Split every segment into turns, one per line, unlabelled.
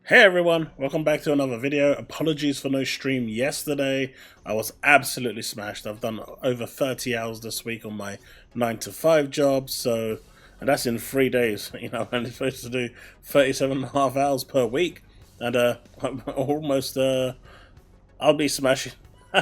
Hey everyone, welcome back to another video. Apologies for no stream yesterday. I was absolutely smashed. I've done over 30 hours this week on my 9 to 5 job, and that's in 3 days. You know, I'm only supposed to do 37.5 hours per week, and I'm almost, I'll be smashing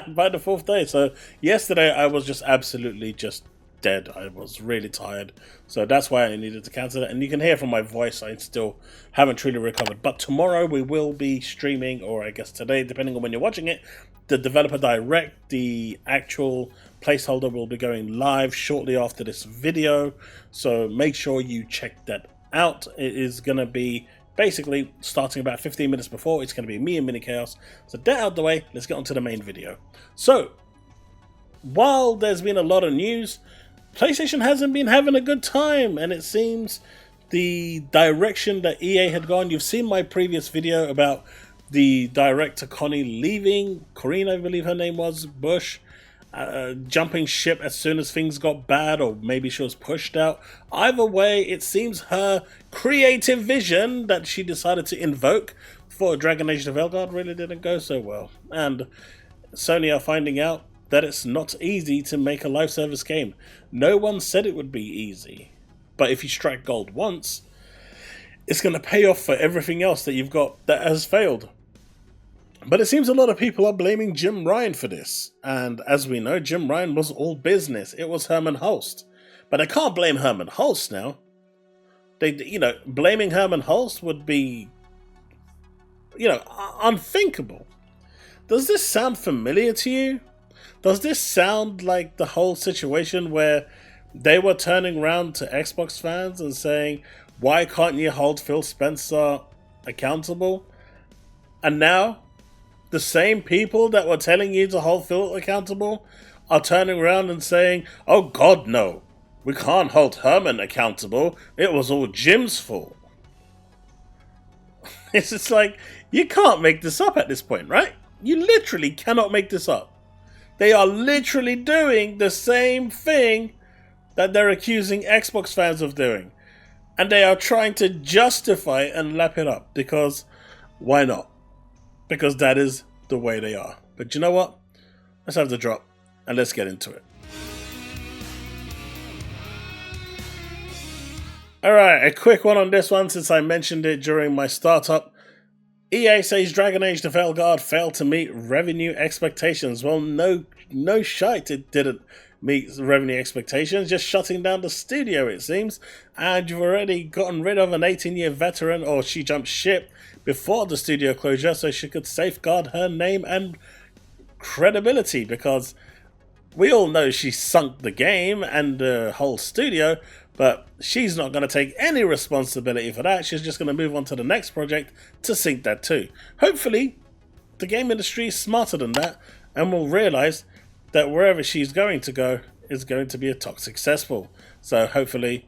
by the 4th day. So yesterday I was just absolutely just dead. I was really tired, so that's why I needed to cancel it. And you can hear from my voice I still haven't truly recovered. But tomorrow we will be streaming, or I guess today, depending on when you're watching it, the developer direct. The actual placeholder will be going live shortly after this video, so make sure you check that out. It is going to be basically starting about 15 minutes before. It's going to be me and Mini Chaos. So that out of the way, let's get on to the main video. So while there's been a lot of news, PlayStation hasn't been having a good time, and it seems the direction that EA had gone. You've seen my previous video about the director Connie leaving, Corrine I believe her name was, Bush, jumping ship as soon as things got bad, or maybe she was pushed out. Either way, it seems her creative vision that she decided to invoke for Dragon Age Veilguard really didn't go so well. And Sony are finding out that it's not easy to make a live service game. No one said it would be easy, but if you strike gold once, it's going to pay off for everything else that you've got that has failed. But it seems a lot of people are blaming Jim Ryan for this, and as we know, Jim Ryan was all business. It was Herman Hulst, but I can't blame Herman Hulst now. Blaming Herman Hulst would be, unthinkable. Does this sound familiar to you? Does this sound like the whole situation where they were turning around to Xbox fans and saying, why can't you hold Phil Spencer accountable? And now, the same people that were telling you to hold Phil accountable are turning around and saying, oh God, no, we can't hold Herman accountable. It was all Jim's fault. It's just like, you can't make this up at this point, right? You literally cannot make this up. They are literally doing the same thing that they're accusing Xbox fans of doing. And they are trying to justify it and lap it up. Because, why not? Because that is the way they are. But you know what? Let's have the drop and let's get into it. Alright, a quick one on this one since I mentioned it during my startup. EA says Dragon Age Veilguard failed to meet revenue expectations. Well, no shite, it didn't meet revenue expectations, just shutting down the studio it seems. And you've already gotten rid of an 18-year veteran, or she jumped ship before the studio closure so she could safeguard her name and credibility, because we all know she sunk the game and the whole studio, but she's not going to take any responsibility for that. She's just going to move on to the next project to sink that too. Hopefully, the game industry is smarter than that and will realize that wherever she's going to go is going to be a toxic cesspool. So hopefully,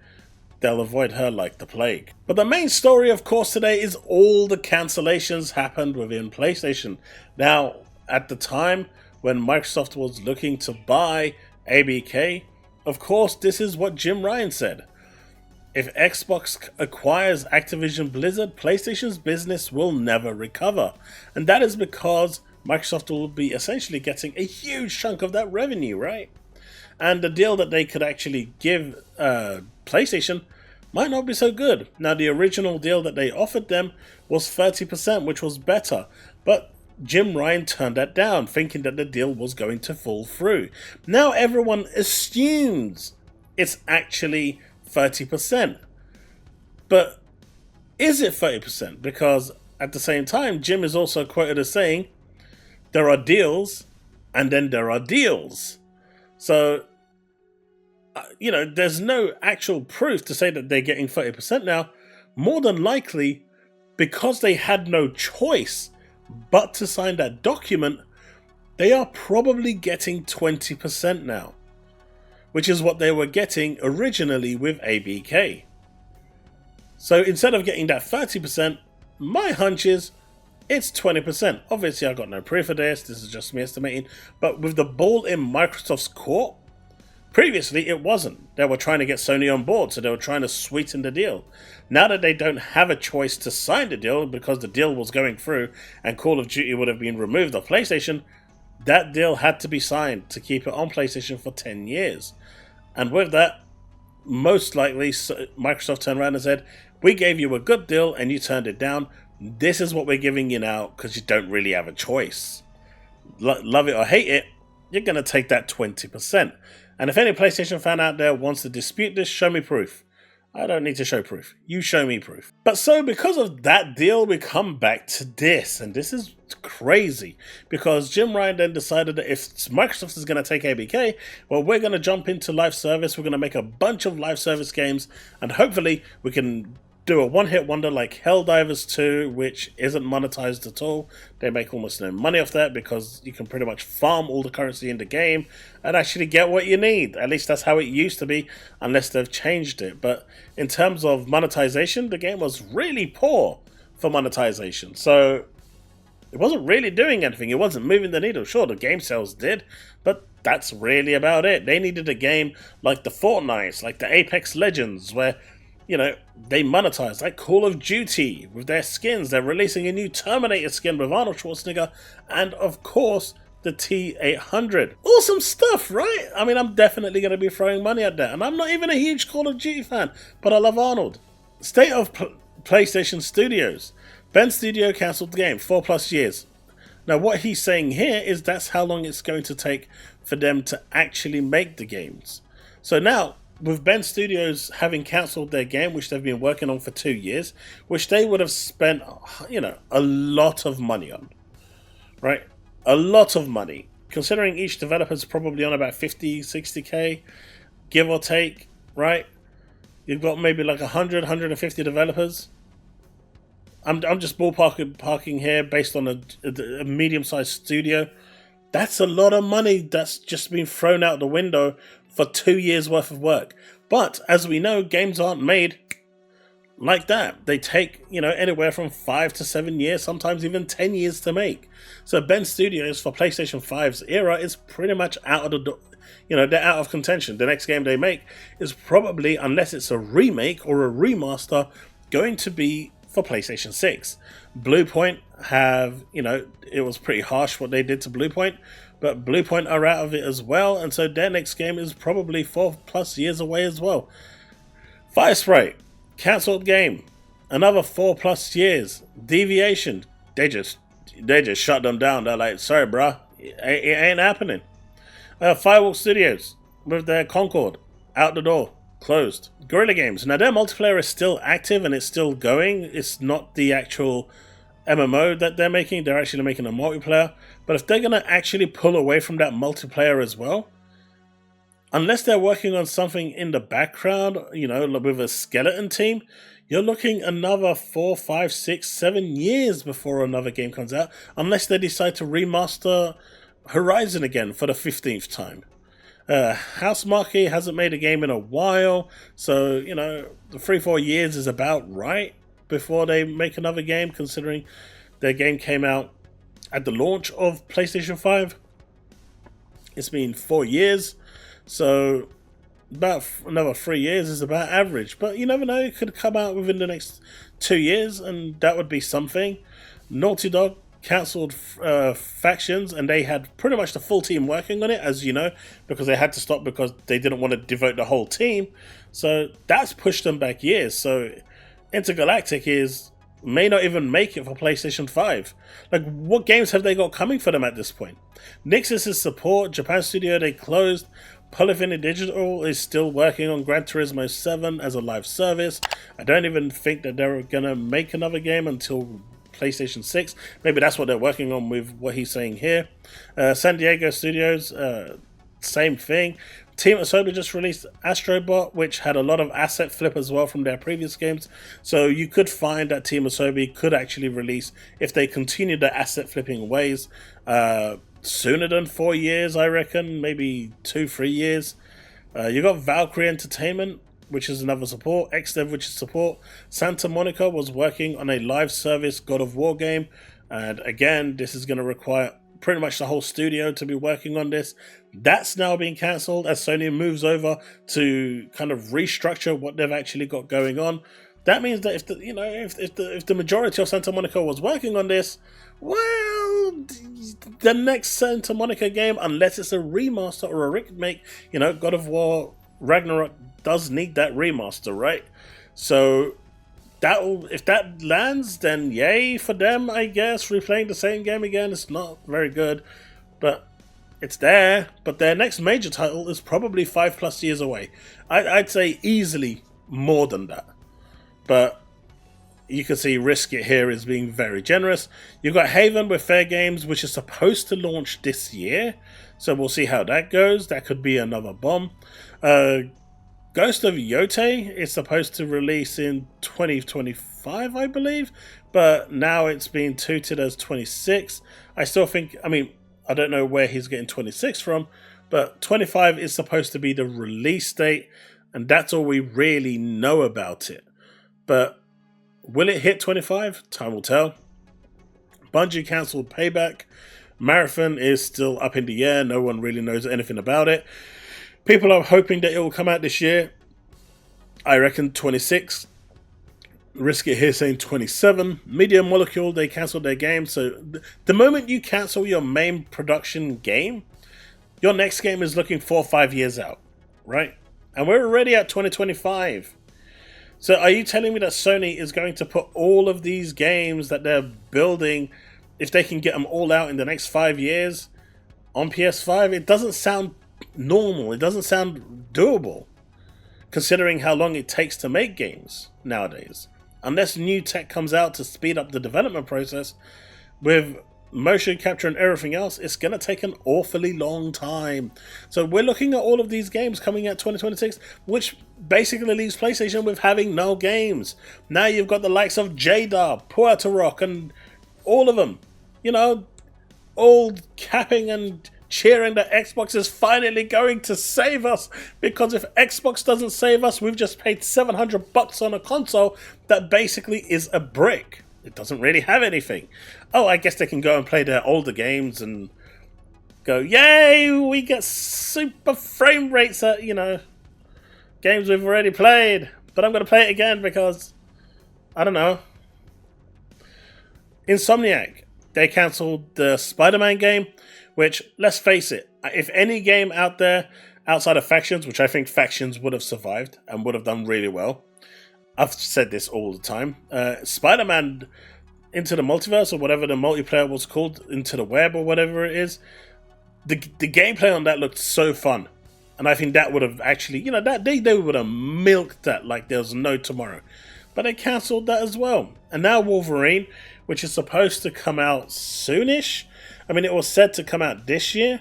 they'll avoid her like the plague. But the main story, of course, today is all the cancellations happened within PlayStation. Now, at the time when Microsoft was looking to buy ABK, of course, this is what Jim Ryan said. If Xbox acquires Activision Blizzard, PlayStation's business will never recover. And that is because Microsoft will be essentially getting a huge chunk of that revenue, right? And the deal that they could actually give PlayStation might not be so good. Now, the original deal that they offered them was 30%, which was better. But Jim Ryan turned that down, thinking that the deal was going to fall through. Now everyone assumes it's actually 30%. But is it 30%? Because at the same time, Jim is also quoted as saying, there are deals, and then there are deals. So, there's no actual proof to say that they're getting 30% now. More than likely, because they had no choice but to sign that document, they are probably getting 20% now, which is what they were getting originally with ABK. So instead of getting that 30%, my hunch is it's 20%. Obviously, I got no proof of this. This is just me estimating. But with the ball in Microsoft's court, Previously, it wasn't. They were trying to get Sony on board, so they were trying to sweeten the deal. Now that they don't have a choice to sign the deal because the deal was going through and Call of Duty would have been removed off PlayStation, that deal had to be signed to keep it on PlayStation for 10 years. And with that, most likely Microsoft turned around and said, we gave you a good deal and you turned it down. This is what we're giving you now because you don't really have a choice. Love it or hate it, you're going to take that 20%. And if any PlayStation fan out there wants to dispute this, show me proof. I don't need to show proof. You show me proof. But so because of that deal, we come back to this. And this is crazy. Because Jim Ryan then decided that if Microsoft is going to take ABK, well, we're going to jump into live service. We're going to make a bunch of live service games. And hopefully we can do a one-hit wonder like Helldivers 2, which isn't monetized at all. They make almost no money off that because you can pretty much farm all the currency in the game and actually get what you need. At least that's how it used to be, unless they've changed it. But in terms of monetization, the game was really poor for monetization. So it wasn't really doing anything. It wasn't moving the needle. Sure, the game sales did, but that's really about it. They needed a game like the Fortnites, like the Apex Legends, where they monetize, like Call of Duty with their skins. They're releasing a new Terminator skin with Arnold Schwarzenegger, and of course, the T800. Awesome stuff, right? I mean, I'm definitely going to be throwing money at that, and I'm not even a huge Call of Duty fan, but I love Arnold. State of PlayStation Studios. Ben Studio cancelled the game, 4+ years. Now, what he's saying here is that's how long it's going to take for them to actually make the games. So now, with Ben Studios having cancelled their game, which they've been working on for 2 years, which they would have spent, a lot of money on, right? A lot of money. Considering each developer's probably on about 50, 60k, give or take, right? You've got maybe like 100, 150 developers. I'm just ballparking here based on a medium-sized studio. That's a lot of money that's just been thrown out the window for 2 years worth of work. But as we know, games aren't made like that. They take, anywhere from 5 to 7 years, sometimes even 10 years to make. So Ben Studios for PlayStation 5's era is pretty much out of the door. They're out of contention. The next game they make is probably, unless it's a remake or a remaster, going to be for PlayStation 6. Bluepoint have, it was pretty harsh what they did to Bluepoint, but Bluepoint are out of it as well, and so their next game is probably 4+ years away as well. Firespray, cancelled game, another 4+ years. Deviation, they just shut them down. They're like, sorry bruh, it ain't happening. Firewalk Studios with their Concord, out the door, closed. Guerrilla Games, now their multiplayer is still active and it's still going. It's not the actual MMO that they're making. They're actually making a multiplayer. But if they're going to actually pull away from that multiplayer as well, unless they're working on something in the background, with a skeleton team, you're looking another 4, 5, 6, 7 years before another game comes out, unless they decide to remaster Horizon again for the 15th time. Housemarque hasn't made a game in a while, so, the 3-4 years is about right before they make another game, considering their game came out at the launch of PlayStation 5. It's been 4 years, so about another 3 years is about average. But you never know, it could come out within the next 2 years, and that would be something. Naughty Dog cancelled Factions, and they had pretty much the full team working on it, as you know, because they had to stop because they didn't want to devote the whole team. So that's pushed them back years. So Intergalactic may not even make it for PlayStation 5. Like, what games have they got coming for them at this point? Nixxus' support, Japan Studio, they closed. Polyphony Digital is still working on Gran Turismo 7 as a live service. I don't even think that they're going to make another game until PlayStation 6. Maybe that's what they're working on with what he's saying here. San Diego Studios, same thing. Team Asobi just released Astrobot, which had a lot of asset flip as well from their previous games. So you could find that Team Asobi could actually release, if they continue their asset flipping ways, sooner than 4 years, I reckon. Maybe 2-3 years. You got Valkyrie Entertainment, which is another support. XDev, which is support. Santa Monica was working on a live service God of War game. And again, this is going to require pretty much the whole studio to be working on this. That's now being cancelled as Sony moves over to kind of restructure what they've actually got going on. That means that if the majority of Santa Monica was working on this, well, the next Santa Monica game, unless it's a remaster or a remake, God of War Ragnarok does need that remaster, right? So if that lands, then yay for them, I guess. Replaying the same game again, it's not very good, but it's there. But their next major title is probably 5+ years away. I'd say easily more than that. But you can see Risk It here is being very generous. You've got Haven with Fair Games, which is supposed to launch this year. So we'll see how that goes. That could be another bomb. Ghost of Yote is supposed to release in 2025, I believe. But now it's being touted as 26. I still think, I don't know where he's getting 26 from. But 25 is supposed to be the release date. And that's all we really know about it. But will it hit 25? Time will tell. Bungie cancelled Payback. Marathon is still up in the air. No one really knows anything about it. People are hoping that it will come out this year. I reckon 26. Risk It here saying 27. Media Molecule, they cancelled their game. So the moment you cancel your main production game, your next game is looking 4 or 5 years out, right? And we're already at 2025. So are you telling me that Sony is going to put all of these games that they're building, if they can get them all out in the next 5 years, on PS5? It doesn't sound normal. It doesn't sound doable, considering how long it takes to make games nowadays. Unless new tech comes out to speed up the development process, with motion capture and everything else, it's going to take an awfully long time. So we're looking at all of these games coming out 2026, which basically leaves PlayStation with having no games. Now you've got the likes of J-Dub, Puerto Rock, and all of them, all capping and cheering that Xbox is finally going to save us, because if Xbox doesn't save us, we've just paid $700 on a console that basically is a brick. It doesn't really have anything. Oh, I guess they can go and play their older games and go, yay, we get super frame rates at, games we've already played. But I'm going to play it again because, I don't know. Insomniac, they cancelled the Spider-Man game, which, let's face it, if any game out there outside of Factions, which I think Factions would have survived and would have done really well, I've said this all the time, Spider-Man Into the Multiverse, or whatever the multiplayer was called, Into the Web or whatever it is, the gameplay on that looked so fun. And I think that would have actually, that they would have milked that like there was no tomorrow. But they cancelled that as well. And now Wolverine, which is supposed to come out soonish. It was said to come out this year.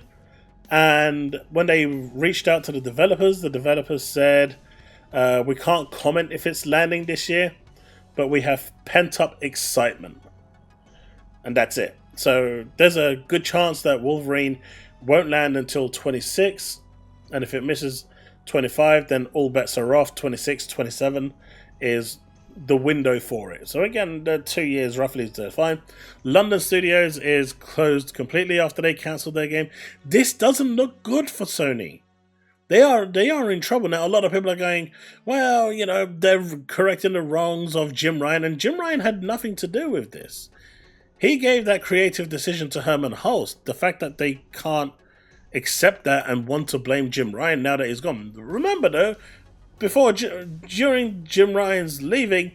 And when they reached out to the developers said, we can't comment if it's landing this year, but we have pent-up excitement. And that's it. So there's a good chance that Wolverine won't land until 26. And if it misses 25, then all bets are off. 26, 27 is the window for it. So again, the 2 years roughly is fine. London Studios is closed completely after they cancelled their game. This doesn't look good for Sony. They are in trouble now. A lot of people are going, well, they're correcting the wrongs of Jim Ryan, and Jim Ryan had nothing to do with this. He gave that creative decision to Herman Hulst. The fact that they can't accept that and want to blame Jim Ryan now that he's gone. Remember though, during Jim Ryan's leaving,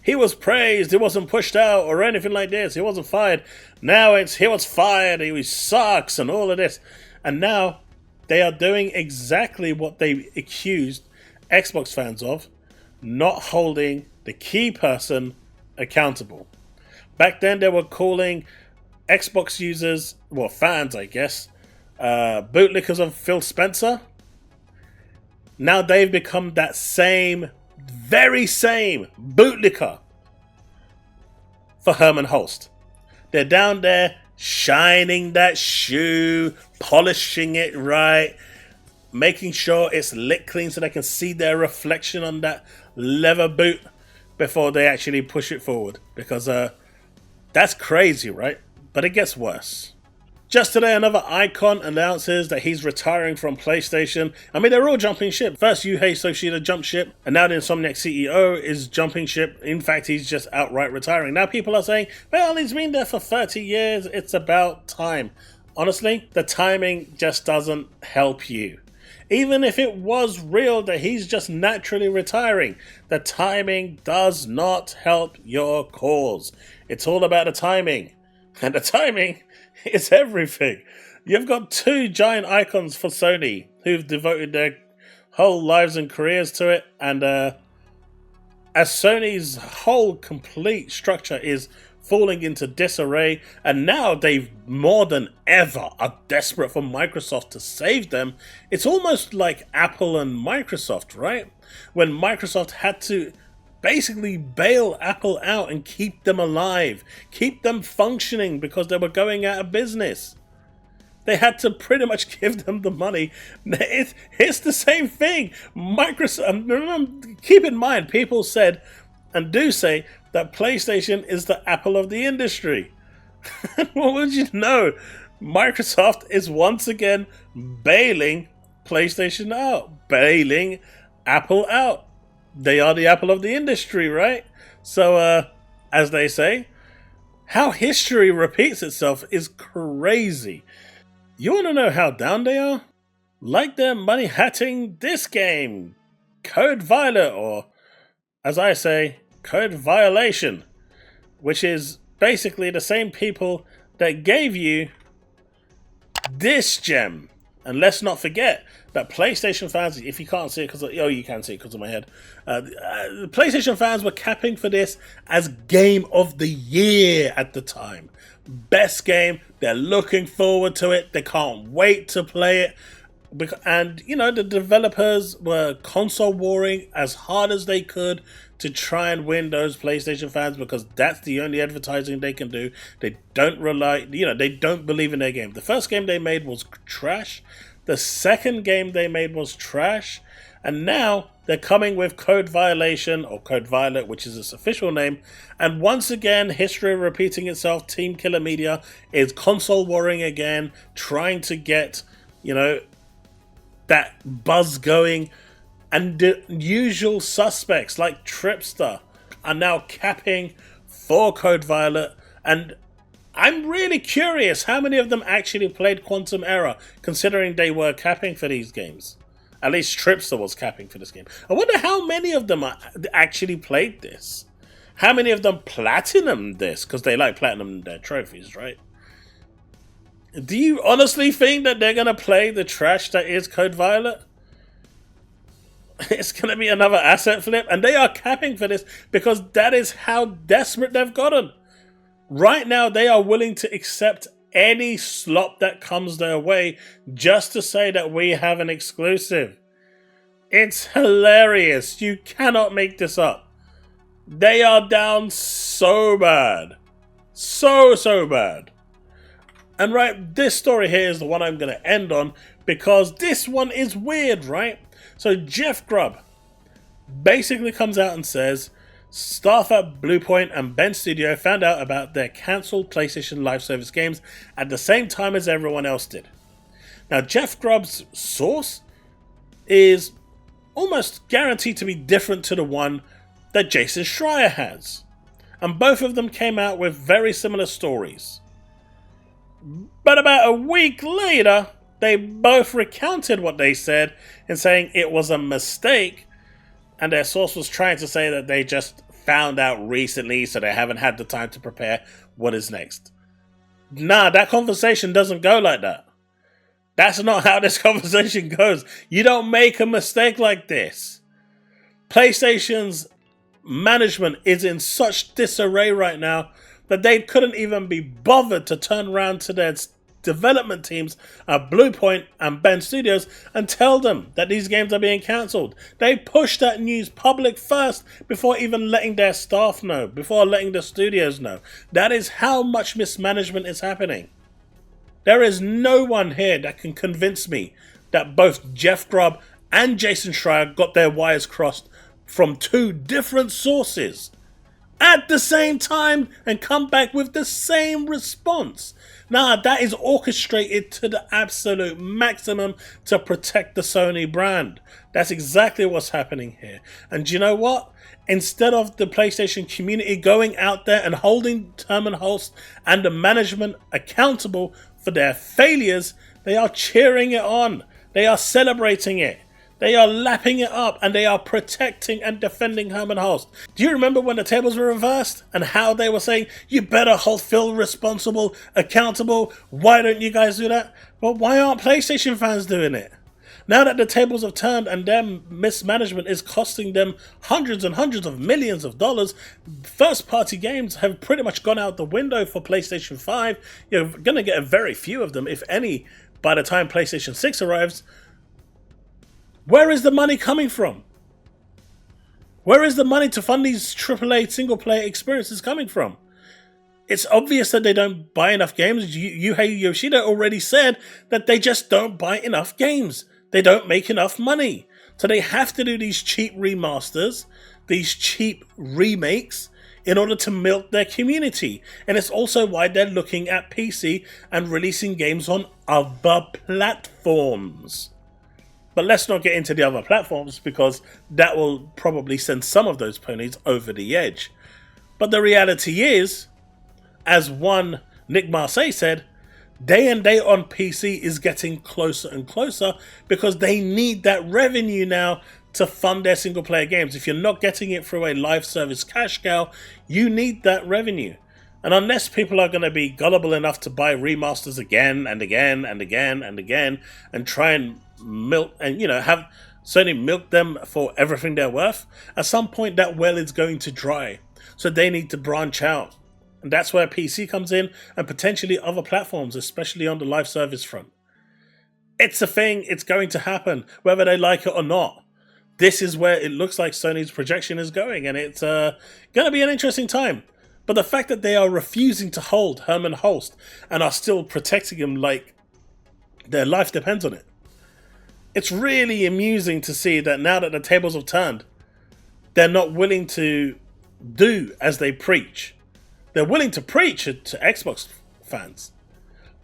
he was praised. He wasn't pushed out or anything like this. He wasn't fired. Now it's he was fired. He sucks and all of this. And now they are doing exactly what they accused Xbox fans of, not holding the key person accountable. Back then they were calling Xbox users, well, fans I guess, bootlickers of Phil Spencer. Now they've become that very same bootlicker for Herman Hulst. They're down there shining that shoe, polishing it right, making sure it's lick clean so they can see their reflection on that leather boot before they actually push it forward. Because that's crazy, right? But it gets worse. Just today, another icon announces that he's retiring from PlayStation. I mean, they're all jumping ship. First, Yuhei Yoshida jumped ship, and now the Insomniac CEO is jumping ship. In fact, he's just outright retiring. Now people are saying, well, he's been there for 30 years. It's about time. Honestly, the timing just doesn't help you. Even if it was real that he's just naturally retiring, the timing does not help your cause. It's all about the timing. And the timing is everything. You've got two giant icons for Sony who've devoted their whole lives and careers to it, and as Sony's whole complete structure is falling into disarray, and now they more than ever are desperate for Microsoft to save them. It's almost like Apple and Microsoft, right? When Microsoft had to basically bail Apple out and keep them alive, keep them functioning because they were going out of business. They had to pretty much give them the money. It's the same thing. Microsoft, remember, keep in mind, people said and do say that PlayStation is the Apple of the industry. What would you know? Microsoft is once again bailing PlayStation out, bailing Apple out. They are the Apple of the industry, right? So, as they say, how history repeats itself is crazy. You want to know how down they are? Like they're money hatting this game, Code Violet, or as I say, Code Violation, which is basically the same people that gave you this gem. And let's not forget that PlayStation fans, if you can't see it because you can see it because of my head, the PlayStation fans were capping for this as Game of the Year at the time. Best game. They're looking forward to it. They can't wait to play it. And, you know, the developers were console warring as hard as they could to try and win those PlayStation fans because that's the only advertising they can do. They don't they don't believe in their game. The first game they made was trash. The second game they made was trash. And now they're coming with Code Violation, or Code Violet, which is its official name. And once again, history repeating itself. Team Killer Media is console warring again, trying to get, that buzz going. And the usual suspects like Tripster are now capping for Code Violet. And I'm really curious how many of them actually played Quantum Error, considering they were capping for these games. At least Tripster was capping for this game. I wonder how many of them actually played this. How many of them platinumed this? Because they like platinum their trophies, right? Do you honestly think that they're going to play the trash that is Code Violet? It's going to be another asset flip. And they are capping for this because that is how desperate they've gotten. Right now, they are willing to accept any slop that comes their way just to say that we have an exclusive. It's hilarious. You cannot make this up. They are down so bad. So bad. And right, this story here is the one I'm going to end on because this one is weird, right? So Jeff Grubb basically comes out and says staff at Bluepoint and Bend Studio found out about their cancelled PlayStation Live Service games at the same time as everyone else did. Now, Jeff Grubb's source is almost guaranteed to be different to the one that Jason Schreier has. And both of them came out with very similar stories. But about a week later, they both recounted what they said in saying it was a mistake. And their source was trying to say that they just found out recently, so they haven't had the time to prepare what is next. Nah, that conversation doesn't go like that. That's not how this conversation goes. You don't make a mistake like this. PlayStation's management is in such disarray right now that they couldn't even be bothered to turn around to their development teams at Bluepoint and Bend Studios and tell them that these games are being cancelled. They pushed that news public first before even letting their staff know, before letting the studios know. That is how much mismanagement is happening. There is no one here that can convince me that both Jeff Grubb and Jason Schreier got their wires crossed from two different sources. at the same time and come back with the same response. Nah, that is orchestrated to the absolute maximum to protect the Sony brand. That's exactly what's happening here. And do you know what? Instead of the PlayStation community going out there and holding Herman Hulst and the management accountable for their failures, they are cheering it on. They are celebrating it. They are lapping it up, and they are protecting and defending Herman Hulst. Do you remember when the tables were reversed and how they were saying, you better feel responsible, accountable, why don't you guys do that? Well, why aren't PlayStation fans doing it? Now that the tables have turned and their mismanagement is costing them hundreds and hundreds of millions of dollars, first-party games have pretty much gone out the window for PlayStation 5. You're going to get a very few of them, if any, by the time PlayStation 6 arrives. Where is the money coming from? Where is the money to fund these AAA single-player experiences coming from? It's obvious that they don't buy enough games. Yuhei Yoshida already said that they just don't buy enough games. They don't make enough money. So they have to do these cheap remasters, these cheap remakes, in order to milk their community. And it's also why they're looking at PC and releasing games on other platforms. But let's not get into the other platforms, because that will probably send some of those ponies over the edge. But the reality is, as one Nick Marseille said, day and day on PC is getting closer and closer, because they need that revenue now to fund their single player games. If you're not getting it through a live service cash cow, you need that revenue. And unless people are going to be gullible enough to buy remasters again and again and again and again and try and milk and, have Sony milk them for everything they're worth, at some point that well is going to dry. So they need to branch out. And that's where PC comes in, and potentially other platforms, especially on the live service front. It's a thing. It's going to happen, whether they like it or not. This is where it looks like Sony's projection is going, and it's going to be an interesting time. But the fact that they are refusing to hold Herman Hulst and are still protecting him like their life depends on it, it's really amusing to see that now that the tables have turned, they're not willing to do as they preach. They're willing to preach to Xbox fans.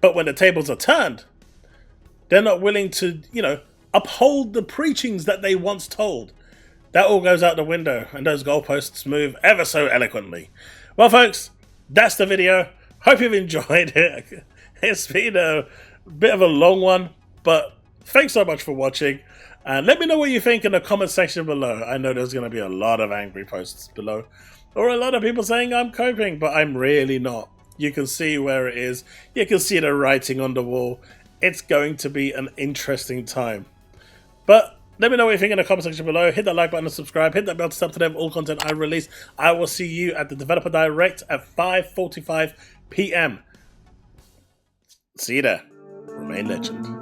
But when the tables are turned, they're not willing to, uphold the preachings that they once told. That all goes out the window, and those goalposts move ever so eloquently. Well, folks, that's the video. Hope you've enjoyed it. It's been a bit of a long one, but thanks so much for watching. And let me know what you think in the comment section below. I know there's going to be a lot of angry posts below, or a lot of people saying I'm coping, but I'm really not. You can see where it is. You can see the writing on the wall. It's going to be an interesting time. But let me know what you think in the comment section below. Hit that like button and subscribe. Hit that bell to stay up to date with all content I release. I will see you at the Developer Direct at 5:45 PM. See you there. Remain legend.